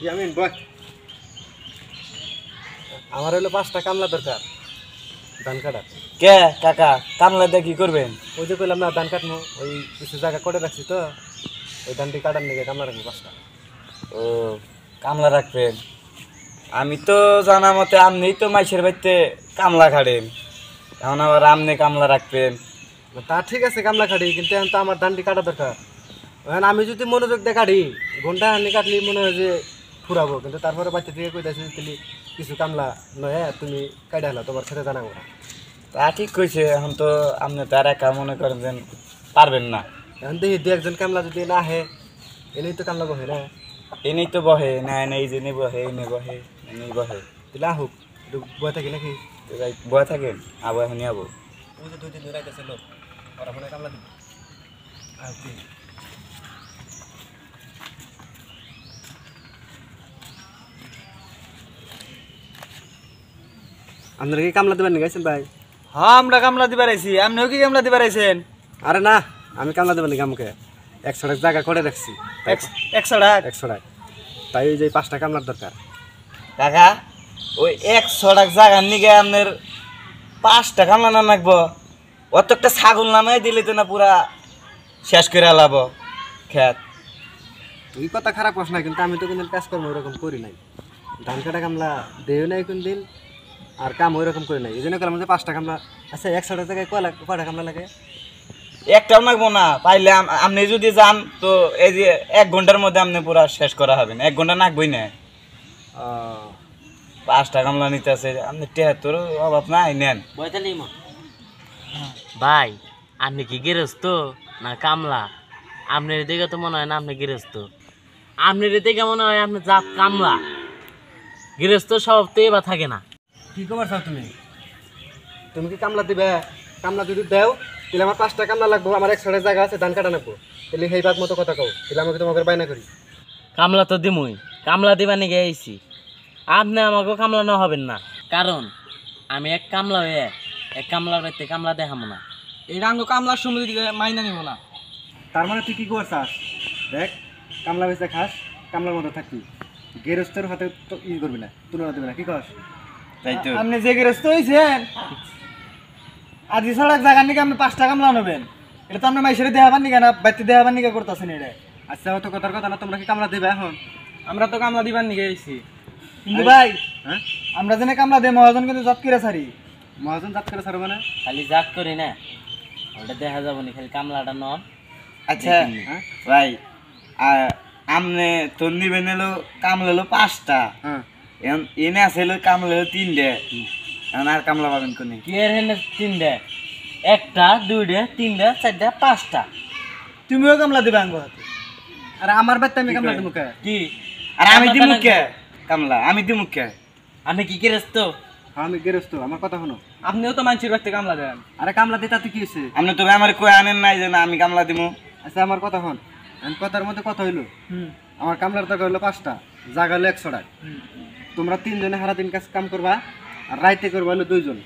ইয়ামিন বয় আমার হলো 5টা কামলা দরকার ধান কাটার। কে কাকা কামলা দিয়ে কি করবেন? ওই যে কইলাম না ধান কাটবো, ওই কিছু জায়গা করে রাখছি তো, ওই ধানটি কাটার নিয়ে কামলা রাখবো 5টা। ও কামলা রাখবেন? আমি তো জানা মতে আপনি তো মাইসের বাড়িতে কামলা খাড়েন, এখন আবার আপনি কামলা রাখবেন। তা ঠিক আছে কামলা কাটি, কিন্তু এখন তো আমার ধানটি কাটা দরকার। এখন আমি যদি মনোযোগ দিয়ে কাটি ঘন্টা হানি কাটলি মনে হয় যে ফুরাবো, কিন্তু তারপরে বাচ্চা থেকে কইতাছে তুই কিছু কামলা নয় তুমি কাটা হলো তোমার সাথে জানাবো না। তা ঠিক কইছে, এখন তো আপনি তো আর একা মনে করেন যে পারবেন না। এখন দেখি দু একজন কামলা যদি না আহে এনেই তো কামলা বহে না, এনেই তো বহে না, এই যে নেই বহে এনে বহে এনেই বহে। তাহলে আহুক একটু বয়ে থাকি নাকি? বয়ে থাকেন আবো এখন আবো। ওই যে 2 দিন ধরে আইতেছে লোক, ওরা মনে কামলা দিবে। আপনারা কি কামলা দিবেন গেছেন ভাই? হ্যাঁ আমরা কামলা দিবার আইছি, আপনিও কি কামলা দিবার আইছেন? আরে না, আমি কামলা দেবেন আমাকে 100 টাকা জায়গা করে রাখছি। 100 টাকা? 100 টাকা, তাই ওই যে 5টা কামলার দরকার। কাকা ওই 100 টাকা জায়গার নিকে আপনার 5টা কামলা না লাগবো? অত একটা ছাগল নামাই দিলে তো না পুরা শেষ করে আলাবো খেত। তুই কথা খারাপ প্রশ্ন, কিন্তু আমি তো কিন্তু কাজকর্ম ওইরকম করি নাই, ধান কাটা কামলা দেও নাই কোন দিন, আর কাম ওইরকম করি নাই, এই জন্য করলাম যে 5টা কামলা। আচ্ছা 100 টাকা জায়গায় কয়টা কামলা লাগে? একটাও লাগবো না, পাইলে আপনি যদি যান তো এই যে 1 ঘন্টার মধ্যে আপনি পুরা শেষ করা হবে না, 1 ঘন্টা নাকবই না। 5টা কামলা নিতে আছে আপনি, টেহাত্তর অভাব নাই, নেন। ভাই আপনি কি গৃহস্থ না কামলা? আপনার দেখে তো মনে হয় না আপনি গৃহস্থ, আপনার দেখে মনে হয় আপনি জাত কামলা। গৃহস্থ স্বভাব তো এবার থাকে না। কি খবর চাও তুমি? তুমি কি কামলা দিবে? কামলা যদি দেও তাহলে আমার 5টা কামলা লাগবো, আমার 100 টাকা জায়গা আছে ধান কাটা লাগবো, তাহলে সেই বাদ মতো কথা কও, তাহলে আমাকে তোমাকে বাইনা করি। কামলা তো দিমুই, কামলা দিবা নিয়ে গেছি, আপনি আমাকেও কামলা না হবেন না, কারণ আমি এক কামলা হয়ে এক কামলার বাড়িতে কামলা দেখাবো না। এই রাঙ্গ কামলার সময় দিকে মাইনা নিব না। তার মানে তুই কি করছাস? দেখ কামলা বেচা খাস, কামলার মতো থাকবি, গেরস্তের হাতে তো ই করবি না, তুলনা দিবি না, কি কস? তাই তো আপনি যে গৃহস্থ হয়েছেন আজি সড়ক জায়গা নিকে আপনি 5টা কামলা নেবেন, এটা তো আপনি মাইসেরে দেখাবার নিকে না বাড়িতে দেখাবার নিকে করতেছেন। এটা আচ্ছা অত কথার কথা না, তোমরা কি কামলা দিবে এখন? আমরা তো কামলা দিবার নিকে আইছি, কিন্তু ভাই হ্যাঁ আমরা যেন কামলা দেয় মহাজন কিন্তু জব কিরা সারি। মহাজন জাত করে সারো মানে? খালি জাত করি না, ওটা দেখা যাবো না, খালি কামলাটা নন। আচ্ছা ভাই, আমনে তো নিবেন এলো কামলা হলো 5টা, হ্যাঁ এনে আছে হলো কামলা হলো 3টে, এখন আর কামলা পাবেন কোনে? কি এর হেনে 3টে? 1টা 2টে 3টে 4টে 5টা। তুমিও কামলা দিবে আঙ্গ হাতে। আর আমার বাড়িতে আমি কামলা দিমু কে? কি আর আমি দিমু কে কামলা? আমি দিমু কে? আপনি কি গৃহস্থ? আমি গেরস্ত, আমার কথা শোনো। আপনিও তো মানুষের বাড়িতে কামলা দেন। আরে কামলা দিতা তুই কি হয়েছে? আপনি তো আমার কই আনেন নাই যে না আমি কামলা দিমু। আচ্ছা আমার কথা শোন, আমি কথার মধ্যে কথা হইলো, আমার কামলার টাকা হইলো 5টা, জায়গা হলো 100 টাকা। তোমরা 3 জনে সারা দিন কাম করবা, আর রাইতে করবা হলো 2 জন।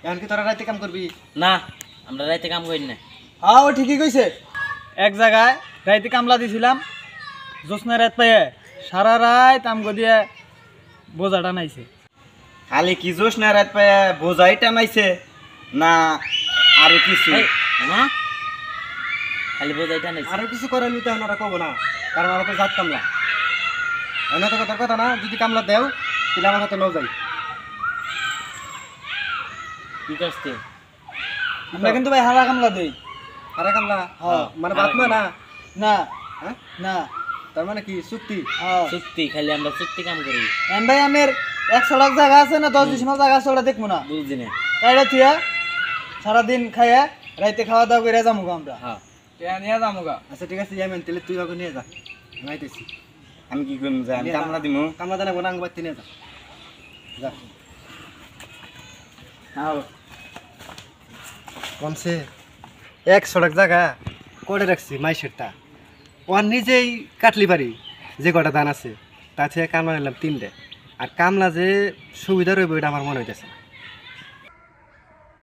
এখন কি তোরা রাইতে কাম করবি? না আমরা রাইতে কাম করি না। হ্যাঁ ও ঠিকই কইছে। এক জায়গায় রাইতে কামলা দিছিলাম, জ্যোৎস্না রাত পাইয়ে সারা রাত আমগো দিয়ে বোঝাটা নাইছে। খালি কি জোশ না রাত পায় বোঝাই টানাইছে না আরো কিছু? এই, না খালি বোঝাইটা নাইছে। আরো কিছু করে নিতে হয় না, ওরা কবো না, কারণ ওরা তো জাত কামলা। এনে তো কথার কথা না, যদি কামলা দেও তাহলে আমার হাতে লও যাই। কি করতে? আমরা কিন্তু ভাই হারা কামলা দেই। আরে কামলা হ্যাঁ। মানে বাতমা না? না হ্যাঁ না তার মানে কি চুক্তি? হ্যাঁ চুক্তি, খালি আমরা চুক্তি কাম করি। এন ভাই আমের 100 টাকা জায়গা আছে না 10 ডিসিমাল জায়গা আছে, ওটা দেখবো না। বুঝছি না। তাইটা থিয়া সারাদিন খাইয়া রাইতে খাওয়া দাওয়া করে যাবো আমরা। হ্যাঁ নিয়ে যাবো গা। আচ্ছা ঠিক আছে ইয়ামিন, তাহলে তুই ওকে নিয়ে যা, আমি আইতেছি। আমি কি করবো? যে আমি কামলা দিমু? কামলা জানাবো না, বাড়িতে নিয়ে যা, যা। কমছে 100 টাকা জায়গা করে রাখছি মাইশেরটা, ওর নিজেই কাটলি পারি যে কটা ধান আছে, তা থেকে কামলা নিলাম 3টে, আর কামলা যে সুবিধা রইব এটা আমার মনে হইতেছে না।